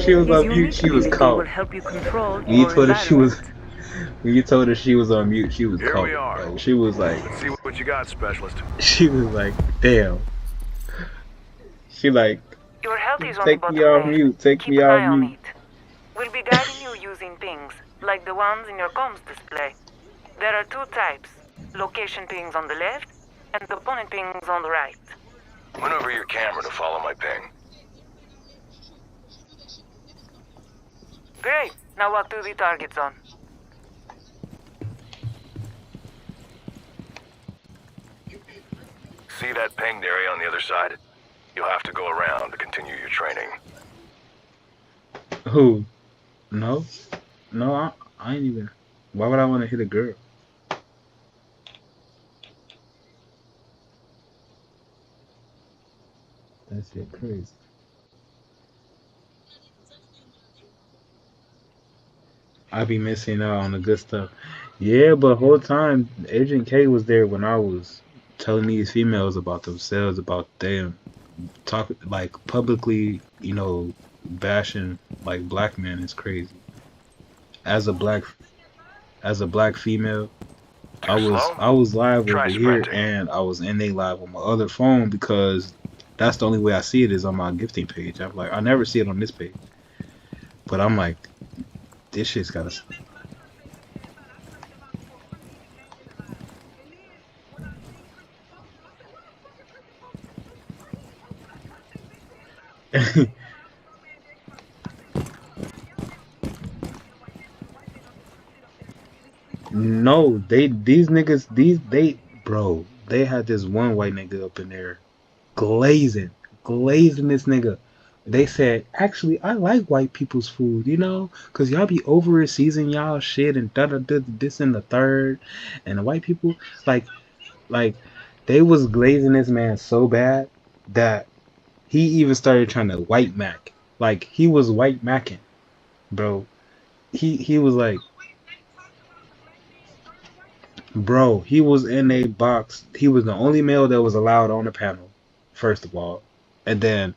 she was His on mute, unique she was ability will caught. help you control When you your told her she was, environment. when you told her she was on mute, she was Here we caught. are. Like she was like, Let's see what you got, specialist. she was like, damn. She like, Your health is on the take me bottom off left. mute, take Keep me an off eye on mute. it. We'll be guiding you using pings, like the ones in your comms display. There are two types, location pings on the left and opponent pings on the right. Maneuver your camera to follow my ping. Great, now walk to the target zone. See that pinged area on the other side? You'll have to go around to continue your training. Who? No, no, I ain't even. Why would I want to hit a girl? That shit crazy. I be missing out on the good stuff. Yeah, but whole time Agent K was there when I was telling these females about themselves, about them talk like publicly, bashing like black men is crazy. As a black as a black female, I Too was slow? I was live Try over here sprinting. and I was in they live on my other phone because that's the only way I see it is on my gifting page. I'm like I never see it on this page. But I'm like, this shit's gotta No, these niggas bro, they had this one white nigga up in there glazing, glazing this nigga. They said, actually, I like white people's food, cause y'all be over season y'all shit and da da da this and the third, and the white people like like they was glazing this man so bad that he even started trying to white mac, like he was white macking, bro. He was like, bro, he was in a box. He was the only male that was allowed on the panel, first of all. And then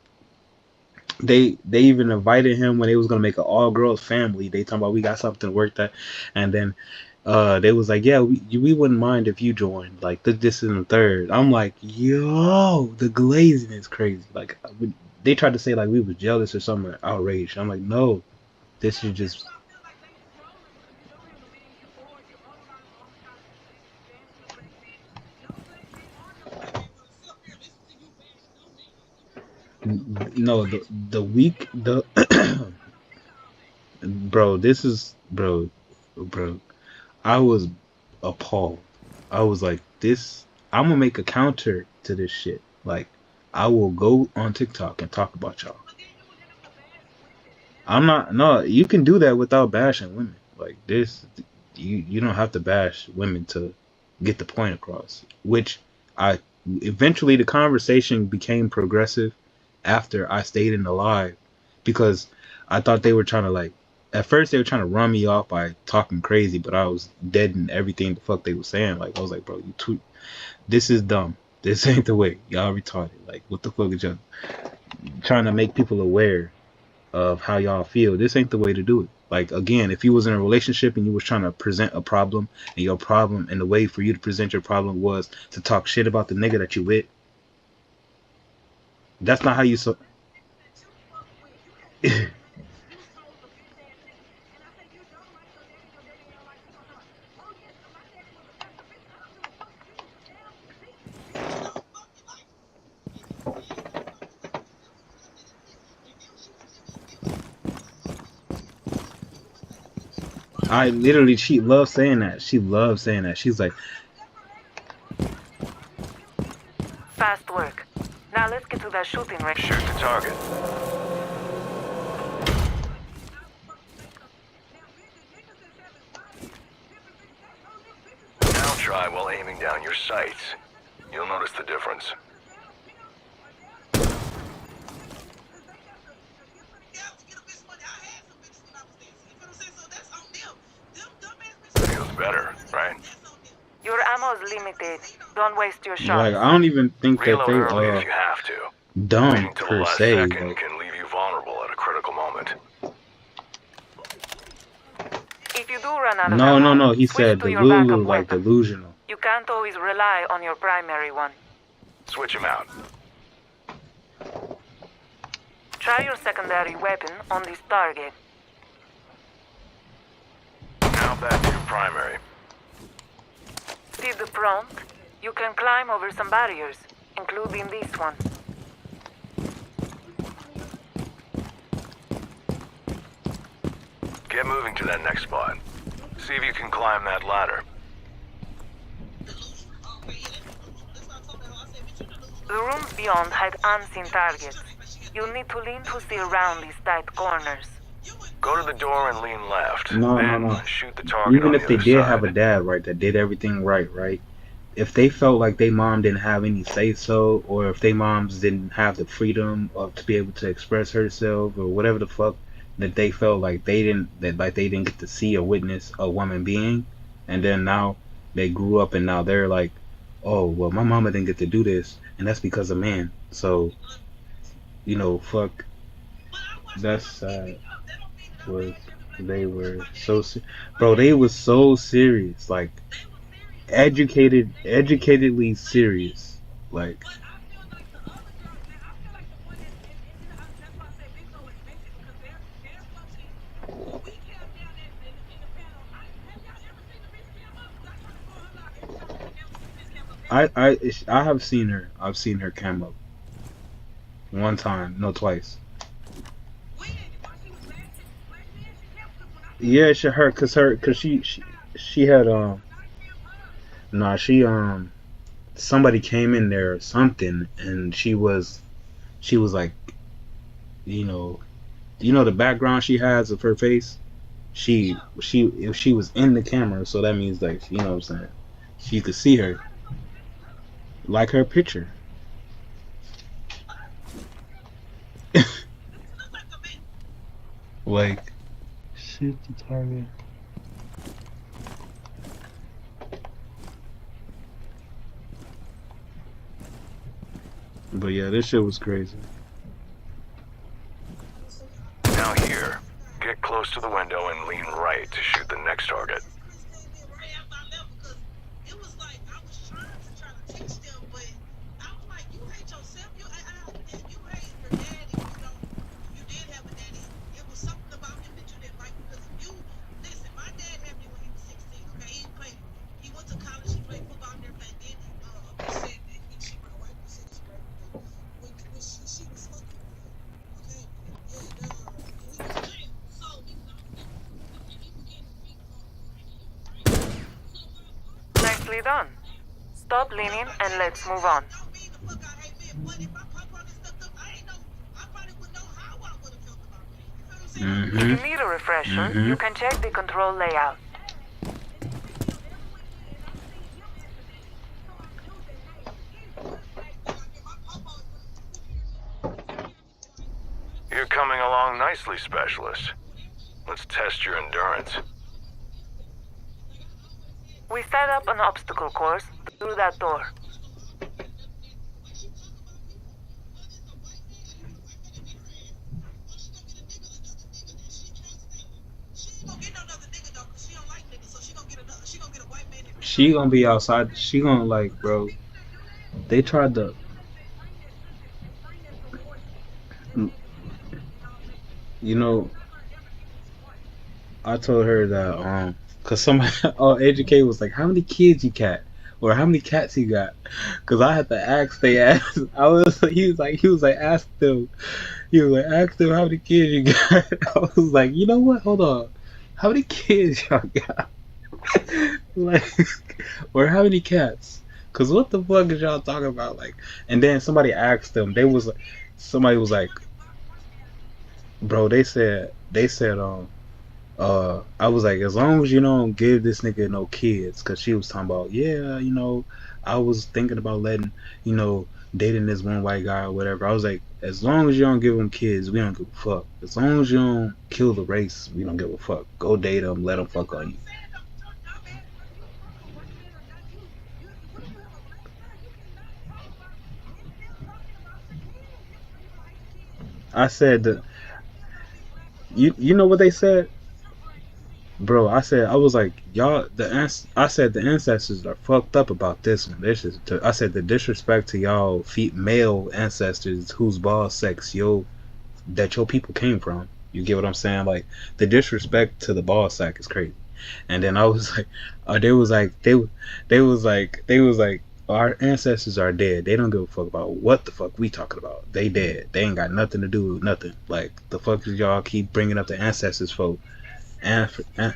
they even invited him when they was gonna make an all girls family. They talking about we got something to work that, and then they was like, yeah, we wouldn't mind if you joined. Like this is the third. I'm like, yo, the glazing is crazy. Like they tried to say like we was jealous or something, outraged. I'm like, no, this is just no the week the bro. This is bro. I was appalled. I was like, this. I'm gonna make a counter to this shit. Like, I will go on TikTok and talk about y'all. I'm not. No, you can do that without bashing women. Like this, you don't have to bash women to get the point across. Which I eventually the conversation became progressive after I stayed in the live because I thought they were trying to like. At first they were trying to run me off by talking crazy, but I was dead in everything the fuck they were saying. Like I was like, bro, this is dumb. This ain't the way. Y'all retarded. Like what the fuck is y'all trying to make people aware of how y'all feel? This ain't the way to do it. Like again, if you was in a relationship and you was trying to present a problem and your problem and the way for you to present your problem was to talk shit about the nigga that you with, that's not how you so I literally she loves saying that. She loves saying that. She's like, Fast work. Now let's get to that shooting range. Shoot the target. Now try while aiming down your sights. You'll notice the difference. Feels better, right? Your ammo's limited. Don't waste your like shots. I don't even think that Reload they early if you have to. dumb Waiting till the per last se. second Like can leave you vulnerable at a critical moment. run out of No, no, ammo, no. He switch said to your backup Delulu, like weapon. delusional. You can't always rely on your primary one. Switch him out. Try your secondary weapon on this target. Now back to your primary. See the prompt? You can climb over some barriers, including this one. Get moving to that next spot. See if you can climb that ladder. The rooms beyond had unseen targets. You'll need to lean to see around these tight corners. Go to the door and lean left. No, no, then no. shoot the target Even on if the they other did side. have a dad, right, that did everything right? If they felt like their mom didn't have any say so, or if their moms didn't have the freedom of to be able to express herself or whatever the fuck, that they felt like they didn't get to see or witness a woman being, and then now they grew up and now they're like, oh well, my mama didn't get to do this, and that's because of man. So, fuck. That's sad. Was they were so bro? They was so serious, like educatedly serious, like. I have seen her. I've seen her cam up one time, no, twice. Yeah, cause she had nah, somebody came in there or something, and she was like, the background she has of her face. If she was in the camera, so that means like, what I'm saying, she could see her, like her picture. Like, shoot the target. But yeah, this shit was crazy. Now here, get close to the window and lean right to shoot the next target. Nicely done. Stop leaning and let's move on. If you need a refresher, you can check the control layout. You're coming along nicely, Specialist. Let's test your endurance. We set up an obstacle course through that door. She gonna be outside. She gonna, like, bro. They tried to. I told her that cause somebody, AJK was like, how many kids you got, or how many cats you got? Cause I had to ask. They asked. He was like, ask them. He was like, ask them how many kids you got. I was like, you know what? Hold on. How many kids y'all got? Like, or how many cats? Cause what the fuck is y'all talking about? Like, and then somebody asked them. Somebody was like, bro. They said, I was like, as long as you don't give this nigga no kids, cause she was talking about, yeah, I was thinking about dating this one white guy or whatever. I was like, as long as you don't give him kids, we don't give a fuck. As long as you don't kill the race, we don't give a fuck. Go date them, let them fuck on you. I said that, you know what they said? Bro, I was like, y'all, I said the ancestors are fucked up about this one. This is, I said the disrespect to y'all male ancestors whose ball sex that your people came from. You get what I'm saying? Like the disrespect to the ball sack is crazy. And then I was like, they was like, our ancestors are dead. They don't give a fuck about what the fuck we talking about. They dead. They ain't got nothing to do with nothing. Like the fuck is y'all keep bringing up the ancestors for? And, and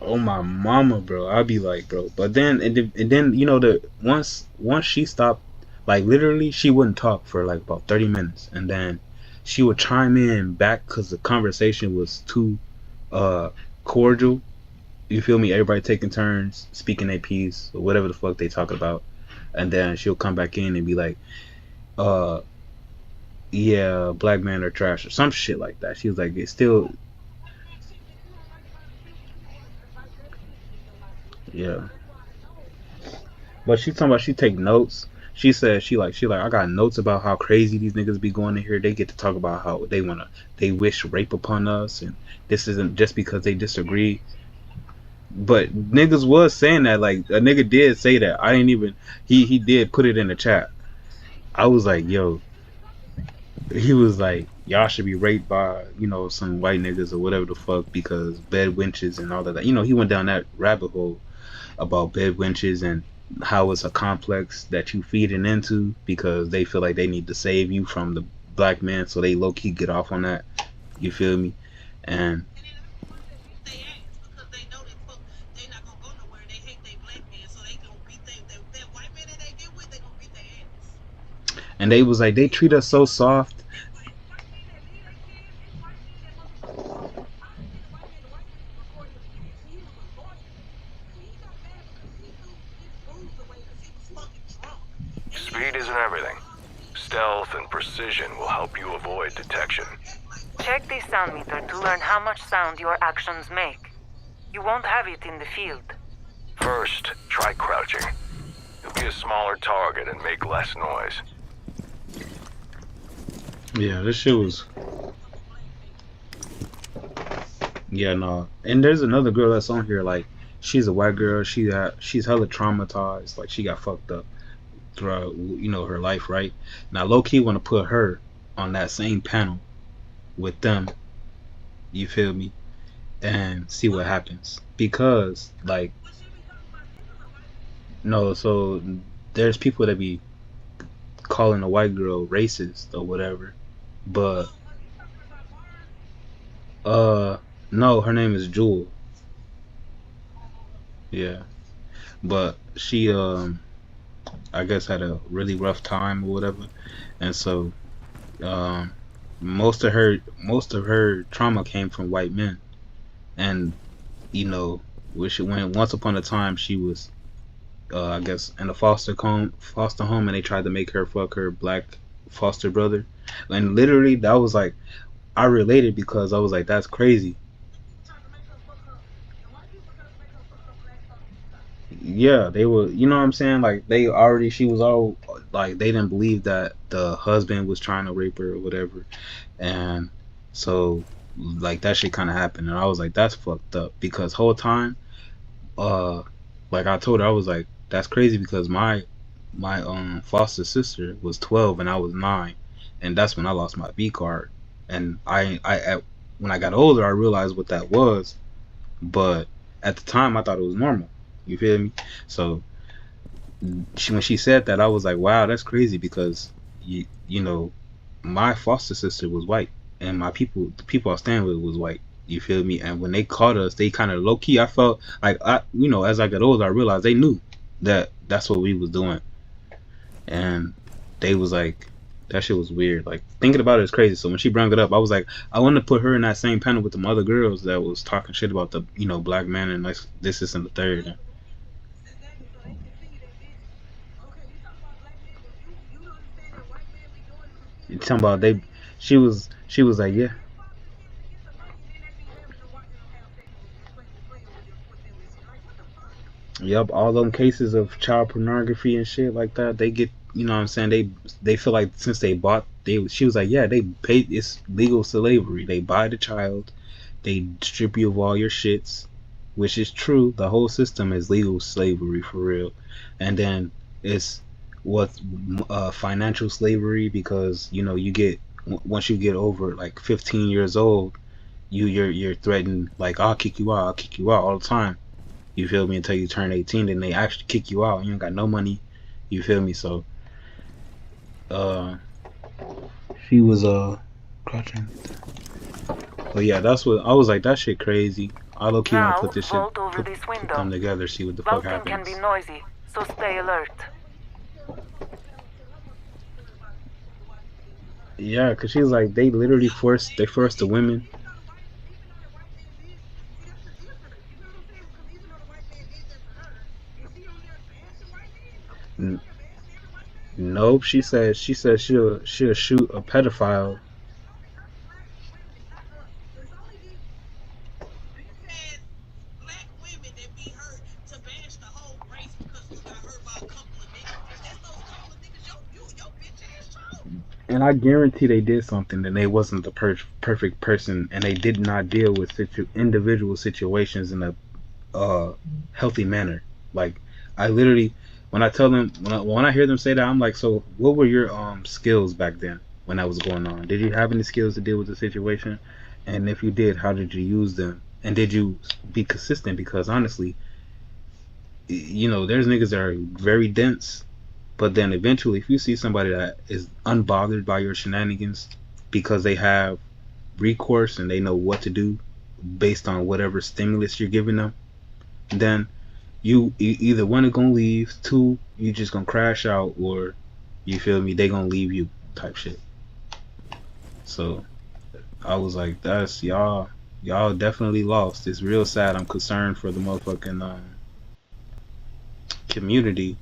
oh my mama, bro. I'd be like, bro. But then and then you know the once she stopped, like literally she wouldn't talk for like about 30 minutes, and then she would chime in back because the conversation was too uh cordial. You feel me? Everybody taking turns speaking their piece or whatever the fuck they talk about, and then she'll come back in and be like, uh, yeah, black men are trash or some shit like that. She was like, it's still, yeah. But she talking about she take notes. She said she like I got notes about how crazy these niggas be going in here. They get to talk about how they wish rape upon us, and this isn't just because they disagree. But niggas was saying that, like a nigga did say that. I didn't even he did put it in the chat. I was like, yo, he was like, y'all should be raped by, some white niggas or whatever the fuck because bed wenches and all that. He went down that rabbit hole about bed wenches and how it's a complex that you feeding into because they feel like they need to save you from the black man, so they low key get off on that. You feel me? And they was like they treat us so soft. Speed isn't everything. Stealth and precision will help you avoid detection. Check the sound meter to learn how much sound your actions make. You won't have it in the field. First, try crouching. You'll be a smaller target and make less noise. Yeah, this shit was. Yeah, no. And there's another girl that's on here. Like, she's a white girl. She's hella traumatized. Like, she got fucked up throughout, her life, right? Now, low key want to put her on that same panel with them. You feel me? And see what happens. Because, like, no, so there's people that be calling a white girl racist or whatever. But, no, her name is Jewel. Yeah. But she, I guess had a really rough time or whatever. And so, um, most of her trauma came from white men. And, when once upon a time she was I guess in a foster home, and they tried to make her fuck her black foster brother. And literally, that was like I related because I was like, that's crazy. Yeah, they were. You know what I'm saying? Like she was all like they didn't believe that the husband was trying to rape her or whatever, and so like that shit kind of happened, and I was like, that's fucked up because whole time, uh, like I told her, I was like, that's crazy because my foster sister was 12 and I was 9, and that's when I lost my V card. And when I got older, I realized what that was, but at the time I thought it was normal. You feel me? So when she said that, I was like, wow, that's crazy because my foster sister was white and the people I stand with was white. You feel me? And when they caught us, they kind of low key. I felt like as I got older, I realized they knew that that's what we was doing, and they was like, that shit was weird. Like thinking about it is crazy. So when she brought it up, I was like, I wanted to put her in that same panel with the other girls that was talking shit about the black man and like this and the third. You talking about they? She was like, yeah, Yup, all them cases of child pornography and shit like that, they get, you know what I'm saying, they feel like since they bought, she was like, yeah, they paid, it's legal slavery. They buy the child, they strip you of all your shits, which is true. The whole system is legal slavery for real. And then it's what financial slavery, because you know you get, once you get over like 15 years old, you're threatened, like I'll kick you out, all the time. You feel me? Until you turn 18, then they actually kick you out. You ain't got no money. You feel me? So, she was crouching. But yeah, that's what I was like. That shit crazy. I low key want to Now, put this shit, vault over this put window. them together, see what the fuck Vaulting can happens. be noisy, so stay alert. Yeah, cause she's like, they literally forced the women. Nope, she said she'll shoot a pedophile. And I guarantee they did something, and they wasn't the perfect person, and they did not deal with individual situations in a healthy manner. Like, I literally, when I tell them, when I hear them say that, I'm like, so what were your skills back then when that was going on? Did you have any skills to deal with the situation? And if you did, how did you use them? And did you be consistent? Because honestly, you know, there's niggas that are very dense, but then eventually, if you see somebody that is unbothered by your shenanigans because they have recourse and they know what to do based on whatever stimulus you're giving them, then you either one is gonna leave, two, you just gonna crash out, or you feel me, they gonna leave you type shit. So I was like, that's y'all definitely lost. It's real sad. I'm concerned for the motherfucking community.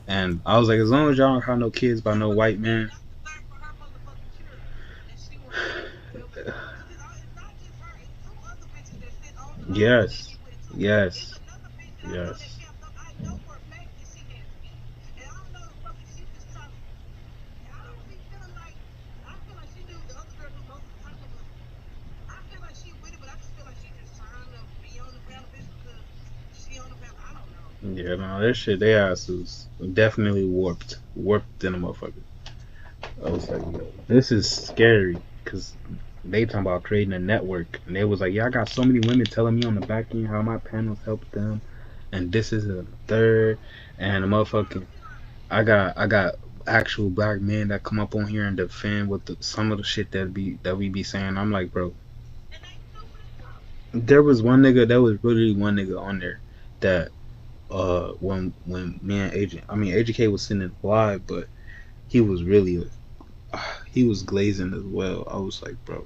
And I was like, as long as y'all don't have no kids by no white man. Yes. Yes. Yes. Yeah, no, that shit, they ass was definitely warped in a motherfucker. I was like, yo, this is scary, because they talking about creating a network, and they was like, yeah, I got so many women telling me on the back end how my panels help them, and this is a third, and a motherfucking, I got actual black men that come up on here and defend with some of the shit that we be saying. I'm like, bro, there was one nigga on there that when me and Agent K was sitting live, but he was really he was glazing as well. I was like, bro,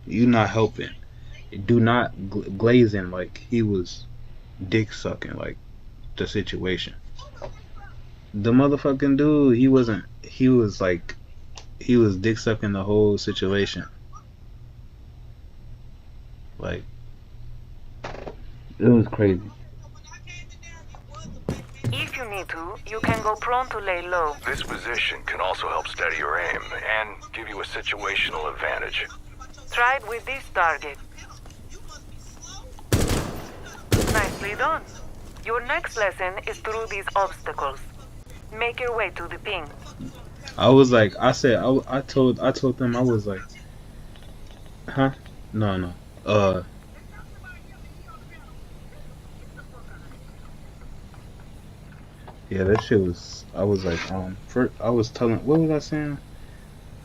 you not helping. Do not glazing, like he was dick sucking like the situation. The motherfucking dude, he wasn't. He was like, he was dick sucking the whole situation. Like, it was crazy. If you need to, you can go prone to lay low. This position can also help steady your aim and give you a situational advantage. Try it with this target. Nicely done. Your next lesson is through these obstacles. Make your way to the ping. I was like, I said, I told them, I was like, huh? No. Yeah, that shit was, I was like, first, I was telling, what was I saying?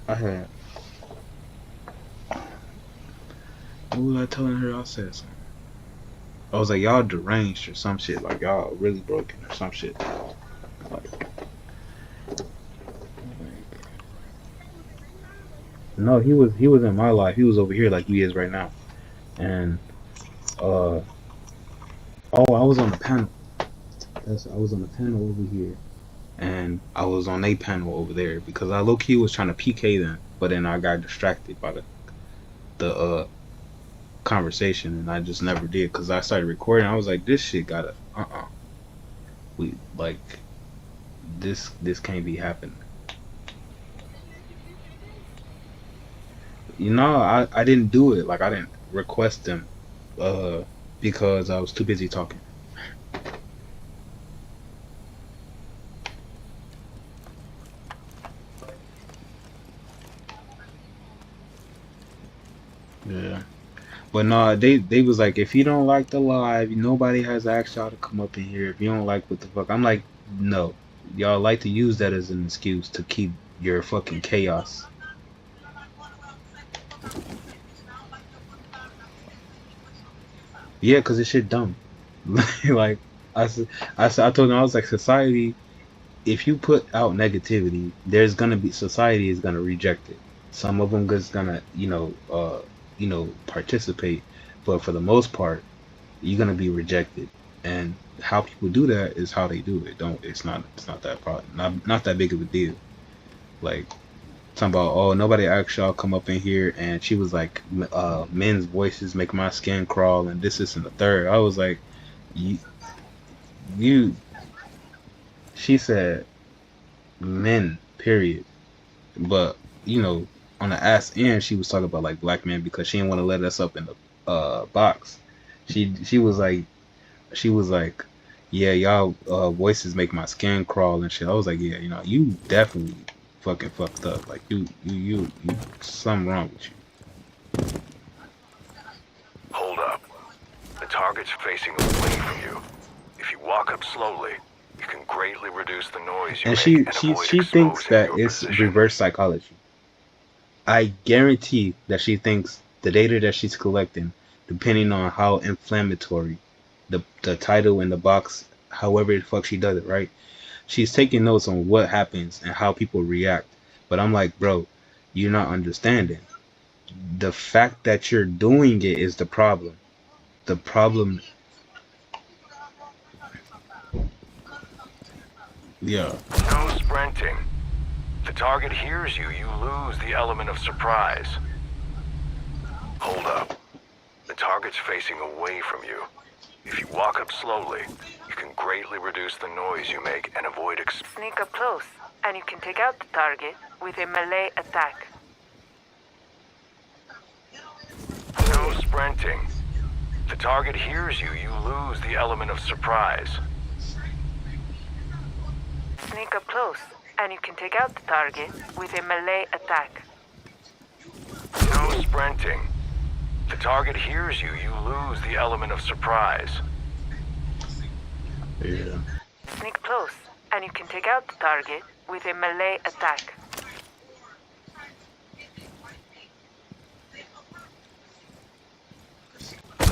What was I telling her? I said something. I was like, y'all deranged or some shit, like y'all really broken or some shit. Like, no, he was in my life. He was over here like he is right now. And oh, I was on the panel. I was on the panel over here, and I was on a panel over there because I low key was trying to PK them, but then I got distracted by the conversation, and I just never did because I started recording. I was like, this shit gotta, we like this can't be happening. You know, I didn't do it. Like I didn't request them, uh, because I was too busy talking. Yeah. But no, they was like, if you don't like the live, nobody has asked y'all to come up in here. If you don't like what the fuck, I'm like, no, y'all like to use that as an excuse to keep your fucking chaos. Yeah, cause this shit dumb. Like I told them I was like, society. If you put out negativity, there's gonna be society is gonna reject it. Some of them just gonna participate, but for the most part, you're gonna be rejected. And how people do that is how they do it. Don't it's not that problem, not that big of a deal. Like talking about, oh, nobody asked y'all come up in here, and she was like, men's voices make my skin crawl, and this and the third. I was like, you you. She said men, period. But on the ass end, she was talking about like black men because she didn't want to let us up in the box. She was like yeah, y'all voices make my skin crawl and shit. I was like, yeah, you definitely fucking fucked up. Like you something wrong with you. Hold up. The target's facing away from you. If you walk up slowly, you can greatly reduce the noise you And make and she avoid thinks exposing that your it's position. reverse psychology. I guarantee that she thinks the data that she's collecting, depending on how inflammatory the title in the box, however the fuck she does it, right? She's taking notes on what happens and how people react. But I'm like, bro, you're not understanding. The fact that you're doing it is the problem. The problem, yeah. No sprinting. The target hears you, you lose the element of surprise. Hold up. The target's facing away from you. If you walk up slowly, you can greatly reduce the noise you make and avoid Sneak up close, and you can take out the target with a melee attack. No sprinting. The target hears you, you lose the element of surprise. Sneak up close, and you can take out the target with a melee attack. No sprinting. The target hears you, you lose the element of surprise. Yeah. Sneak close, and you can take out the target with a melee attack.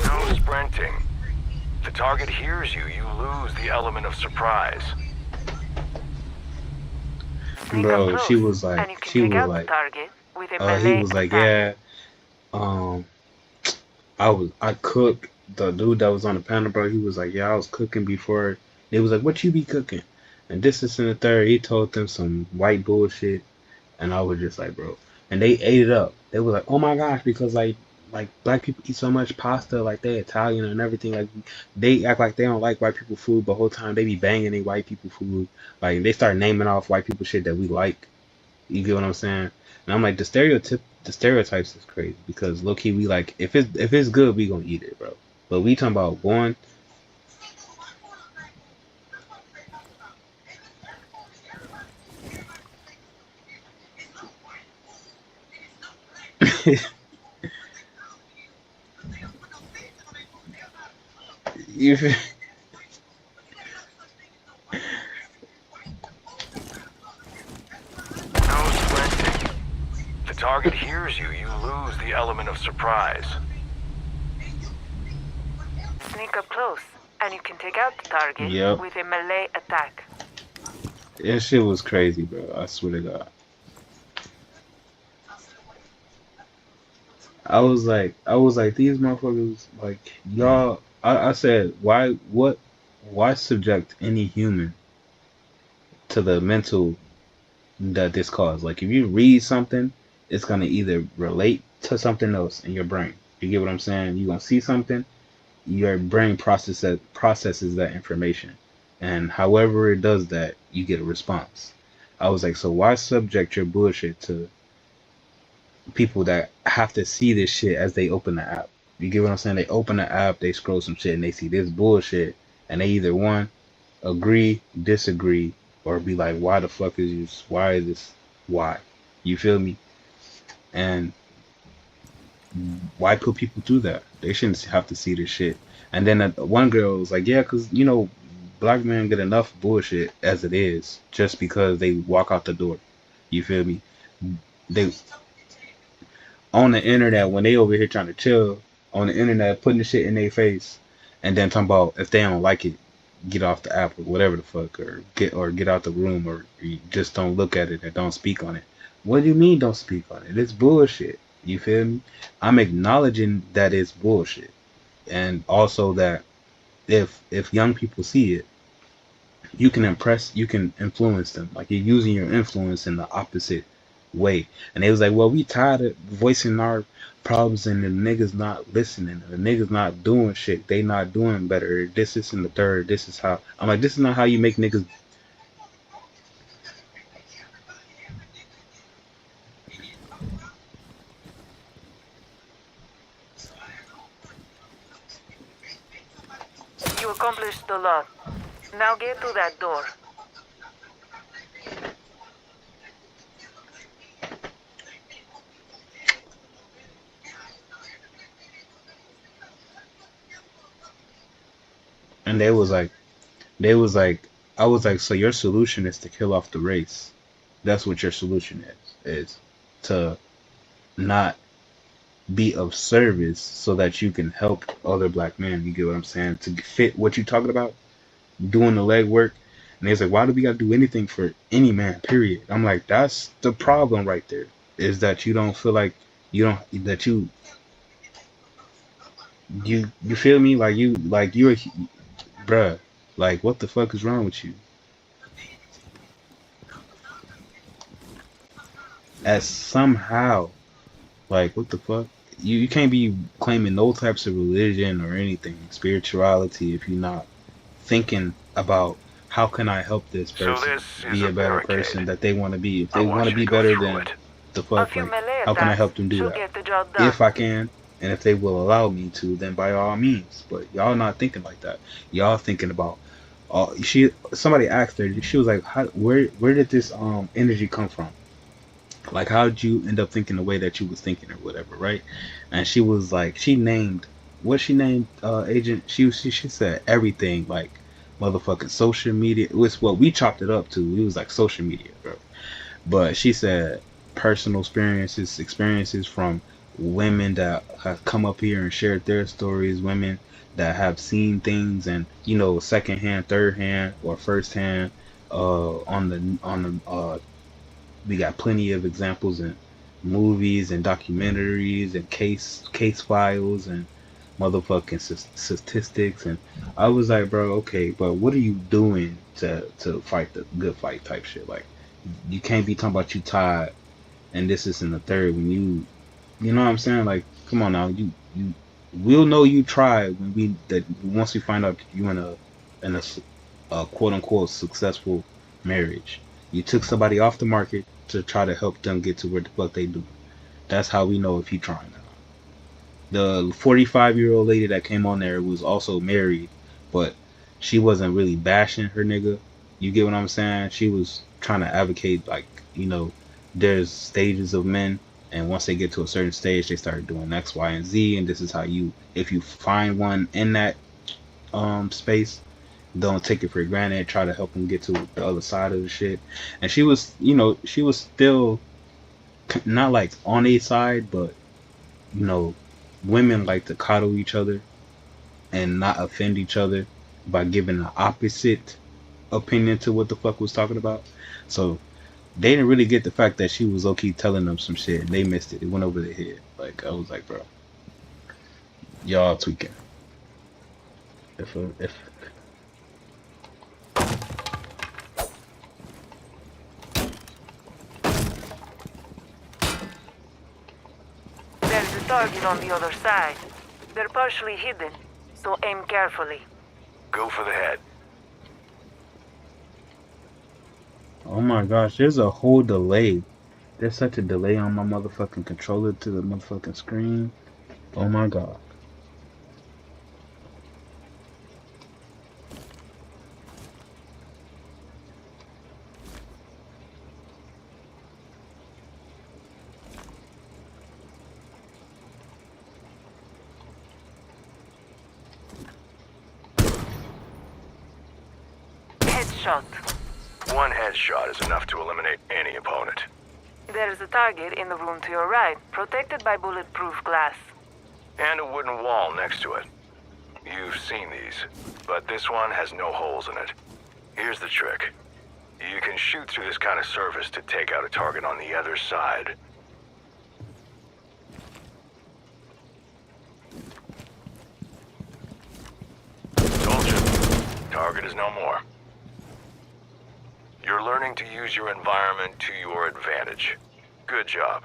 No sprinting. The target hears you, you lose the element of surprise. Sneak Bro, up close, she was and like, you can take out the target with a melee he was like, attack. yeah, I cooked. The dude that was on the panel, bro, he was like, yeah, I was cooking before. They was like, what you be cooking? And this and the third. He told them some white bullshit, and I was just like, bro. And they ate it up. They was like, oh my gosh, because like black people eat so much pasta, like they Italian and everything. Like they act like they don't like white people food, but whole time they be banging they white people food. Like they start naming off white people shit that we like. You get what I'm saying? And I'm like, the stereotypes is crazy because low key we like if it's good we gonna eat it, bro. But we talking about going. You feel- No sprinting. The target hears you, you lose the element of surprise. Sneak up close, and you can take out the target Yep. with a melee attack. That shit was crazy, bro. I swear to God. I was like, these motherfuckers, like y'all. I said, why subject any human to the mental that this cause? Like, if you read something, it's gonna either relate to something else in your brain. You get what I'm saying? You gonna see something, your brain processes that information, and however it does that, you get a response. I was like, so why subject your bullshit to people that have to see this shit as they open the app? You get what I'm saying? They open the app, they scroll some shit, and they see this bullshit, and they either one agree, disagree, or be like, why the fuck is this? Why is this? Why? You feel me? And why put people through that? They shouldn't have to see this shit. And then one girl was like, yeah, because, you know, black men get enough bullshit as it is just because they walk out the door. You feel me? They on the internet, when they over here trying to chill on the internet, putting the shit in their face, and then talking about if they don't like it, get off the app or whatever the fuck, or get out the room, or you just don't look at it and don't speak on it. What do you mean don't speak on it? It's bullshit. You feel me? I'm acknowledging that it's bullshit, and also that if young people see it, you can influence them. Like, you're using your influence in the opposite way. And they was like, well, we tired of voicing our problems and the niggas not listening. The niggas not doing shit. They not doing better. This is in the third. This is how. I'm like, this is not how you make niggas. You accomplished a lot. Now get to that door. And I was like, so your solution is to kill off the race. That's what your solution is to not be of service so that you can help other black men. You get what I'm saying? To fit what you talking about, doing the legwork. And he's like, why do we gotta do anything for any man? Period. I'm like, that's the problem right there. Is that you don't feel like you feel me? Like you're bruh. Like, what the fuck is wrong with you? As somehow, like, what the fuck? You can't be claiming no types of religion or anything, spirituality, if you're not thinking about how can I help this So person this is be a a better person barricade. that they want to be. If I they want want to you be to go better through than it. the A fuck, few like, melee how can I attacks help them do should that? get the job done. If I can, and if they will allow me to, then by all means. But y'all not thinking like that. Y'all thinking about somebody asked her, she was like, where did this energy come from? Like, how did you end up thinking the way that you was thinking or whatever, right? And she was like, she named agent. She said everything, like motherfucking social media. It was what we chopped it up to. It was like social media, bro. But she said personal experiences from women that have come up here and shared their stories, women that have seen things, and, you know, second hand, third hand, or first hand. We got plenty of examples in movies and documentaries and case files and motherfucking statistics. And I was like, bro, okay, but what are you doing to fight the good fight type shit? Like, you can't be talking about you tired and this is in the third when you know what I'm saying? Like, come on now, you we'll know you tried once we find out you in a quote unquote successful marriage. You took somebody off the market to try to help them get to where the fuck they do. That's how we know if you trying or not. The 45-year-old lady that came on there was also married, but she wasn't really bashing her nigga. You get what I'm saying? She was trying to advocate, like, you know, there's stages of men, and once they get to a certain stage, they start doing X, Y, and Z, and this is how if you find one in that space, don't take it for granted. Try to help them get to the other side of the shit. And she was, you know, she was still not like on a side, but, you know, women like to coddle each other and not offend each other by giving the opposite opinion to what the fuck was talking about. So they didn't really get the fact that she was low-key telling them some shit, and they missed it. It went over their head. Like, I was like, bro, y'all tweaking. If There's the target on the other side. They're partially hidden, so aim carefully. Go for the head. Oh my gosh, there's a whole delay. There's such a delay on my motherfucking controller to the motherfucking screen. Oh my god. Headshot. One headshot is enough to eliminate any opponent. There's a target in the room to your right, protected by bulletproof glass. And a wooden wall next to it. You've seen these, but this one has no holes in it. Here's the trick. You can shoot through this kind of surface to take out a target on the other side. Told you. Target is no more. You're learning to use your environment to your advantage. Good job.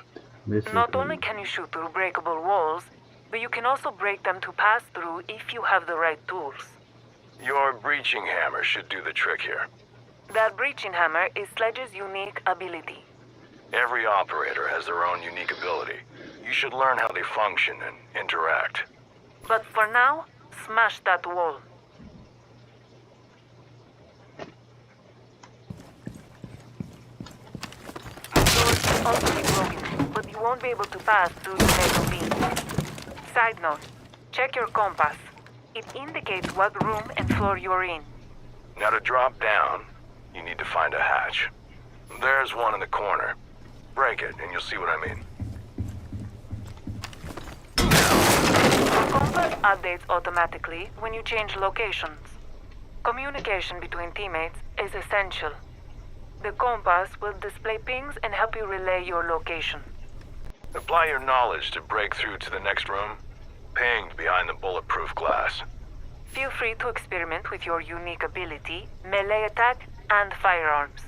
Not only can you shoot through breakable walls, but you can also break them to pass through if you have the right tools. Your breaching hammer should do the trick here. That breaching hammer is Sledge's unique ability. Every operator has their own unique ability. You should learn how they function and interact. But for now, smash that wall. Doors can also be broken, but you won't be able to pass through the metal beam. Side note, check your compass. It indicates what room and floor you're in. Now to drop down, you need to find a hatch. There's one in the corner. Break it and you'll see what I mean. Your compass updates automatically when you change locations. Communication between teammates is essential. The compass will display pings and help you relay your location. Apply your knowledge to break through to the next room. Pinged behind the bulletproof glass. Feel free to experiment with your unique ability, melee attack, and firearms.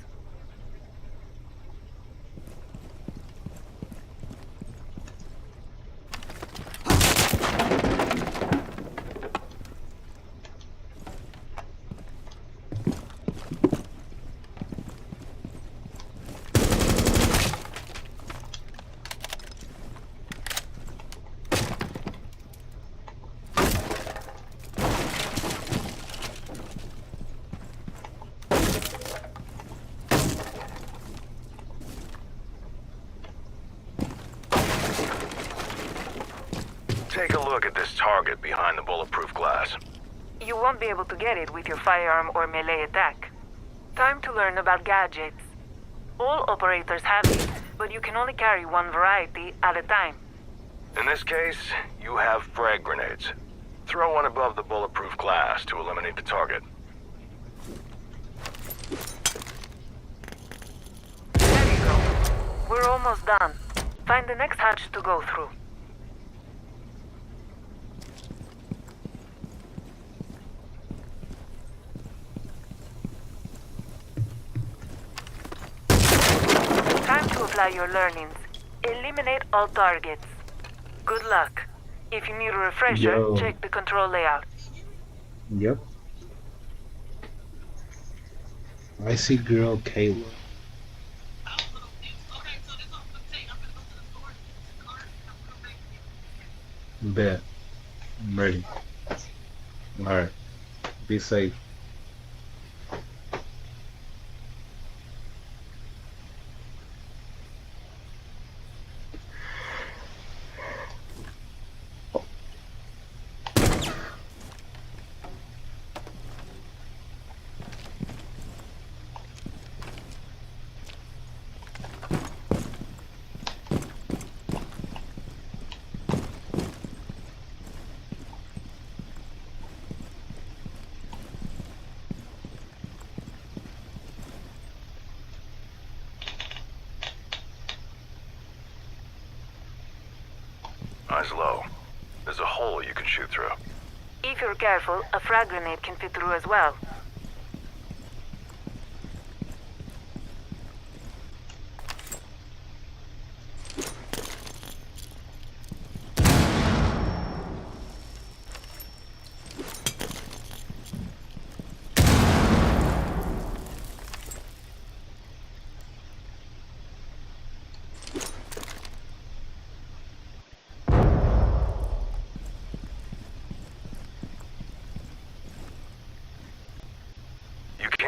Take a look at this target behind the bulletproof glass. You won't be able to get it with your firearm or melee attack. Time to learn about gadgets. All operators have these, but you can only carry one variety at a time. In this case, you have frag grenades. Throw one above the bulletproof glass to eliminate the target. There you go. We're almost done. Find the next hatch to go through. Time to apply your learnings. Eliminate all targets. Good luck. If you need a refresher, Yo. check the control layout. Yep. I see girl Kayla. Bet. I'm ready. Alright. Be safe. Eyes low. There's a hole you can shoot through. If you're careful, a frag grenade can fit through as well.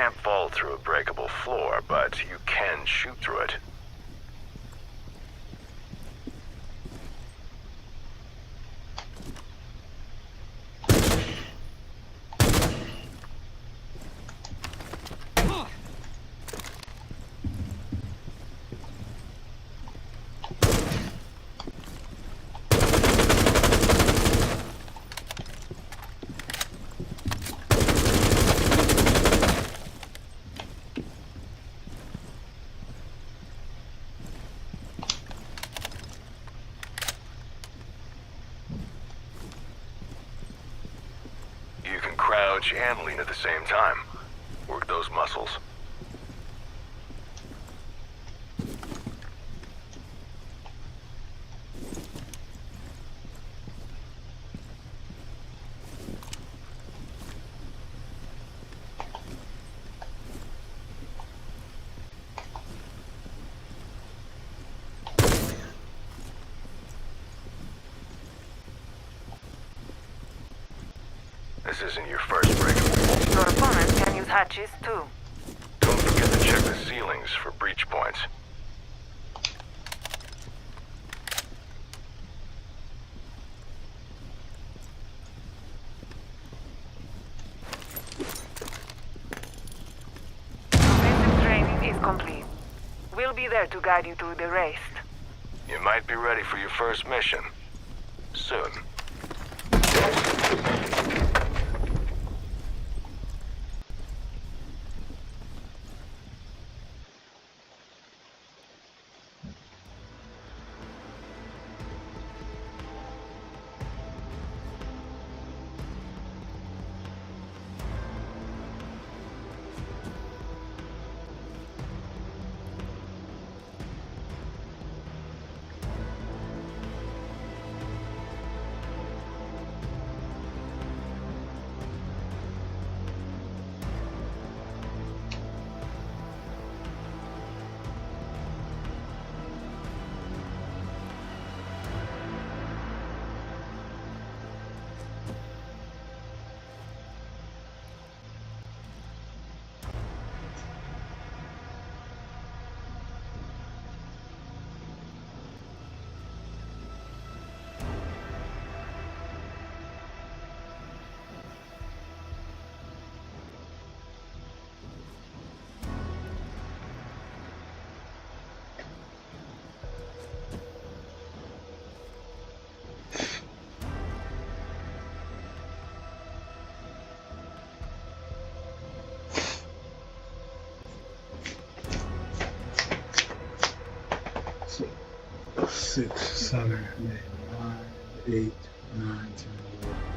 can't fall through a breakable floor, but you can shoot through it. You can crouch and lean at the same time. Work those muscles. This isn't your first breakaway. Your opponent can use hatches too. Don't forget to check the ceilings for breach points. Basic training is complete. We'll be there to guide you through the race. You might be ready for your first mission. Soon. Six, 7, 8, 9, 8, 9, 10, 11.